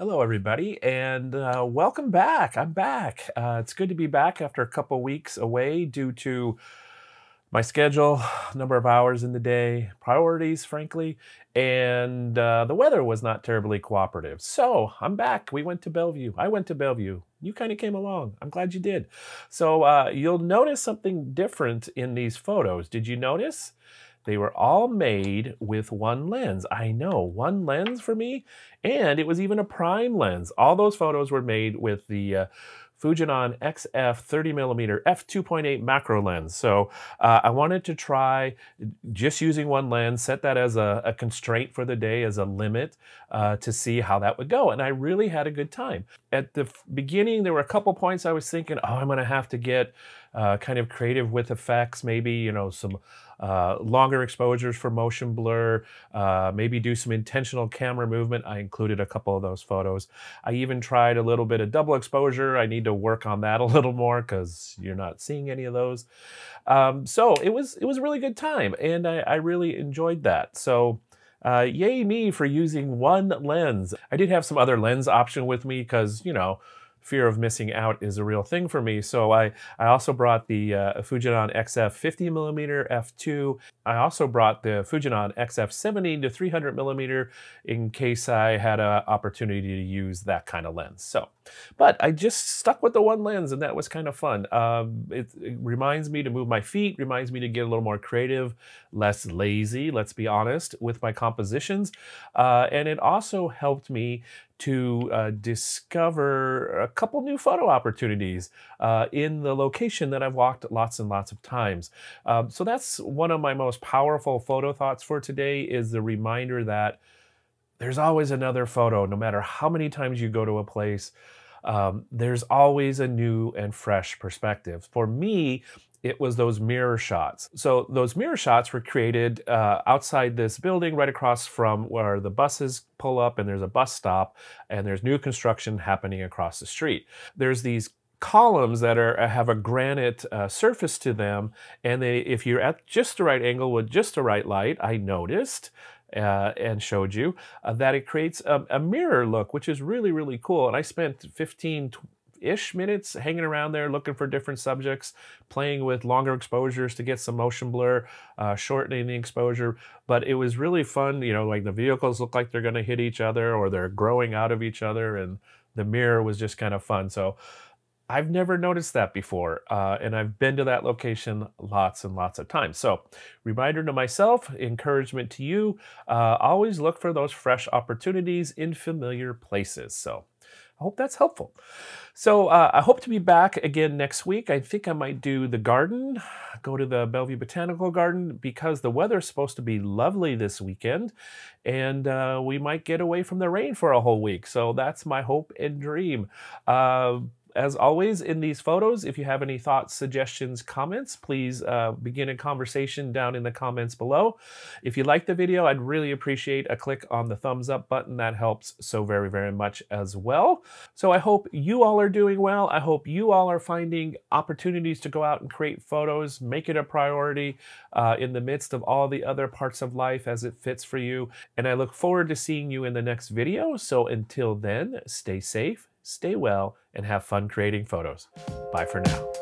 Hello, everybody, and welcome back. I'm back. It's good to be back after a couple weeks away due to my schedule, number of hours in the day, priorities, frankly, and the weather was not terribly cooperative. So I'm back. We went to Bellevue. I went to Bellevue. You kind of came along. I'm glad you did. So you'll notice something different in these photos. Did you notice? They were all made with one lens. I know, one lens for me, and it was even a prime lens. All those photos were made with the Fujinon XF 30mm f2.8 macro lens. So I wanted to try just using one lens, set that as a constraint for the day, as a limit to see how that would go. And I really had a good time. At the beginning, there were a couple points I was thinking, oh, I'm gonna have to get kind of creative with effects, maybe, you know, some longer exposures for motion blur, maybe do some intentional camera movement. I included a couple of those photos. I even tried a little bit of double exposure. I need to work on that a little more because you're not seeing any of those. So it was a really good time, and I really enjoyed that. So yay me for using one lens. I did have some other lens option with me because, you know, fear of missing out is a real thing for me. So I also brought the Fujinon XF 50mm f2. I also brought the Fujinon XF 70 to 300mm in case I had an opportunity to use that kind of lens. So, but I just stuck with the one lens, and that was kind of fun. It reminds me to move my feet, reminds me to get a little more creative, less lazy, let's be honest, with my compositions. And it also helped me to discover a couple new photo opportunities in the location that I've walked lots and lots of times. So that's one of my most powerful photo thoughts for today, is the reminder that there's always another photo. No matter how many times you go to a place, there's always a new and fresh perspective. For me, it was those mirror shots. So those mirror shots were created outside this building right across from where the buses pull up, and there's a bus stop, and there's new construction happening across the street. There's these columns that have a granite surface to them, and if you're at just the right angle with just the right light, I noticed and showed you that it creates a mirror look, which is really, really cool. And I spent 15-ish minutes hanging around there looking for different subjects, playing with longer exposures to get some motion blur, shortening the exposure. But it was really fun, you know, like the vehicles look like they're going to hit each other or they're growing out of each other, and the mirror was just kind of fun. So I've never noticed that before, and I've been to that location lots and lots of times. So reminder to myself, encouragement to you, always look for those fresh opportunities in familiar places. So I hope that's helpful. So I hope to be back again next week. I think I might do the garden, go to the Bellevue Botanical Garden, because the weather's supposed to be lovely this weekend, and we might get away from the rain for a whole week. So that's my hope and dream. As always, in these photos, if you have any thoughts, suggestions, comments, please begin a conversation down in the comments below. If you like the video, I'd really appreciate a click on the thumbs up button. That helps so very, very much as well. So I hope you all are doing well. I hope you all are finding opportunities to go out and create photos, make it a priority in the midst of all the other parts of life as it fits for you. And I look forward to seeing you in the next video. So until then, stay safe, stay well, and have fun creating photos. Bye for now.